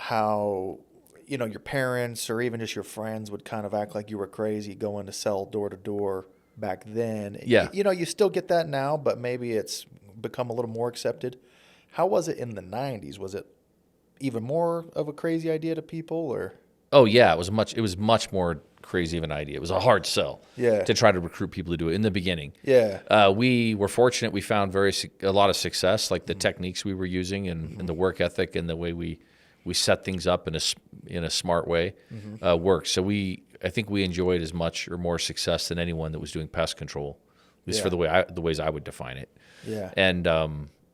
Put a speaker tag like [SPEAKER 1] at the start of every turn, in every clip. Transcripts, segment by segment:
[SPEAKER 1] how, your parents or even just your friends would kind of act like you were crazy going to sell door to door back then.
[SPEAKER 2] Yeah.
[SPEAKER 1] You still get that now, but maybe it's become a little more accepted. How was it in the 90s? Was it even more of a crazy idea to people, or?
[SPEAKER 2] Oh yeah, it was much more crazy of an idea. It was a hard sell to try to recruit people to do it in the beginning.
[SPEAKER 1] Yeah.
[SPEAKER 2] We were fortunate. We found a lot of success, like the techniques we were using and the work ethic and the way we set things up in a smart way worked. So I think we enjoyed as much or more success than anyone that was doing pest control, at least for the ways I would define it.
[SPEAKER 1] Yeah.
[SPEAKER 2] And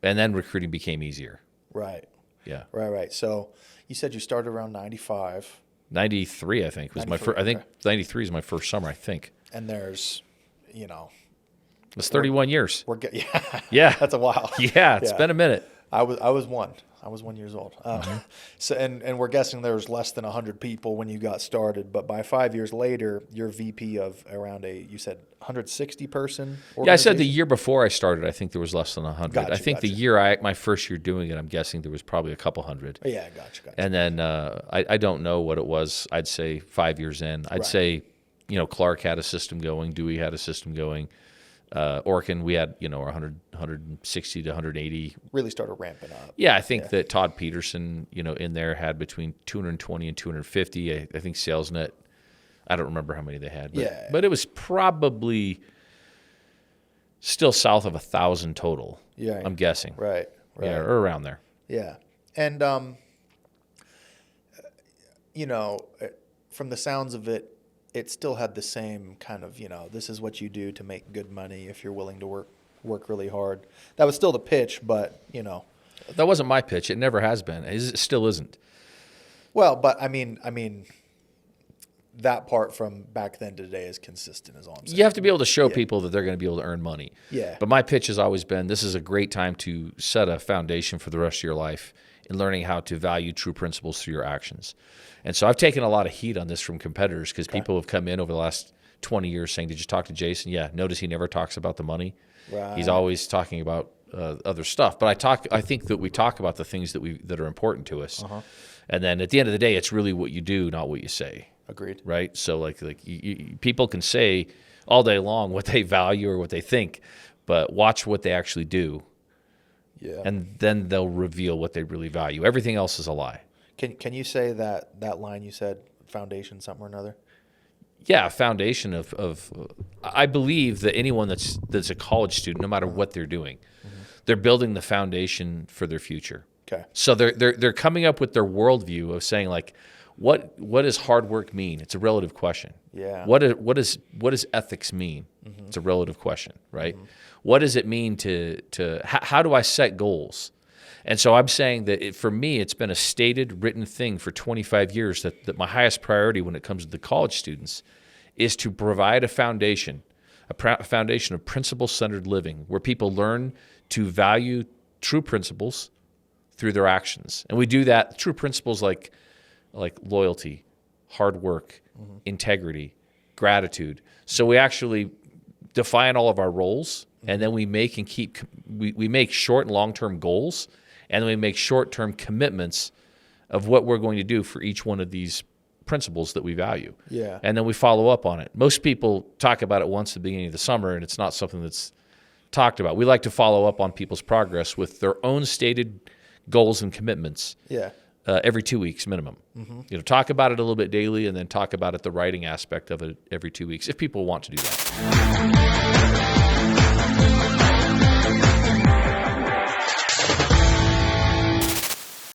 [SPEAKER 2] then recruiting became easier.
[SPEAKER 1] Right.
[SPEAKER 2] Yeah.
[SPEAKER 1] Right. So you said you started around 95.
[SPEAKER 2] 93, I think, was my first. I think 93 is my first summer, I think.
[SPEAKER 1] And there's,
[SPEAKER 2] It's 31 years.
[SPEAKER 1] Yeah. That's a while.
[SPEAKER 2] Yeah, it's been a minute.
[SPEAKER 1] I was 1 year old. So and we're guessing there was less than 100 people when you got started, but by 5 years later, you're VP of around you said 160 person organization?
[SPEAKER 2] Yeah, I said the year before I started, I think there was less than 100.
[SPEAKER 1] Gotcha,
[SPEAKER 2] I think
[SPEAKER 1] gotcha.
[SPEAKER 2] my first year doing it, I'm guessing there was probably a couple hundred.
[SPEAKER 1] Yeah, gotcha.
[SPEAKER 2] And then I don't know what it was. I'd say 5 years in. I'd say, Clark had a system going. Dewey had a system going. Orkin, we had, 160 to 180.
[SPEAKER 1] Really started ramping up.
[SPEAKER 2] Yeah, I think that Todd Peterson, in there had between 220 and 250. I think SalesNet, I don't remember how many they had. But it was probably still south of 1,000 total.
[SPEAKER 1] Yeah.
[SPEAKER 2] I'm guessing.
[SPEAKER 1] Right.
[SPEAKER 2] Yeah, or around there.
[SPEAKER 1] Yeah. And, from the sounds of it, it still had the same kind of, this is what you do to make good money if you're willing to work really hard. That was still the pitch, but,
[SPEAKER 2] That wasn't my pitch. It never has been. It still isn't.
[SPEAKER 1] Well, but I mean, that part from back then to today is consistent, is all I'm saying.
[SPEAKER 2] You have to be able to show people that they're going to be able to earn money.
[SPEAKER 1] Yeah.
[SPEAKER 2] But my pitch has always been, this is a great time to set a foundation for the rest of your life in learning how to value true principles through your actions. And so I've taken a lot of heat on this from competitors because people have come in over the last 20 years saying, did you talk to Jason? Yeah. Notice he never talks about the money.
[SPEAKER 1] Right.
[SPEAKER 2] He's always talking about other stuff. But I think that we talk about the things that are important to us. And then at the end of the day, it's really what you do, not what you say.
[SPEAKER 1] Agreed.
[SPEAKER 2] Right? So like people can say all day long what they value or what they think, but watch what they actually do.
[SPEAKER 1] Yeah.
[SPEAKER 2] And then they'll reveal what they really value. Everything else is a lie.
[SPEAKER 1] Can you say that line you said, foundation something or another?
[SPEAKER 2] Yeah, a foundation of I believe that anyone that's a college student, no matter what they're doing, they're building the foundation for their future.
[SPEAKER 1] Okay.
[SPEAKER 2] So they're coming up with their worldview of saying like, what does hard work mean? It's a relative question.
[SPEAKER 1] Yeah.
[SPEAKER 2] What does ethics mean? It's a relative question, right? What does it mean to how do I set goals? And so I'm saying that for me, it's been a stated, written thing for 25 years that my highest priority when it comes to the college students is to provide a foundation of principle-centered living where people learn to value true principles through their actions. And we do that, true principles like loyalty, hard work, integrity, gratitude. So we actually define all of our roles, and then we make and keep we make short and long-term goals, and then we make short-term commitments of what we're going to do for each one of these principles that we value.
[SPEAKER 1] Yeah.
[SPEAKER 2] And then we follow up on it. Most people talk about it once at the beginning of the summer, and it's not something that's talked about. We like to follow up on people's progress with their own stated goals and commitments.
[SPEAKER 1] Yeah.
[SPEAKER 2] Every 2 weeks minimum. Talk about it a little bit daily, and then talk about it, the writing aspect of it, every 2 weeks, if people want to do that.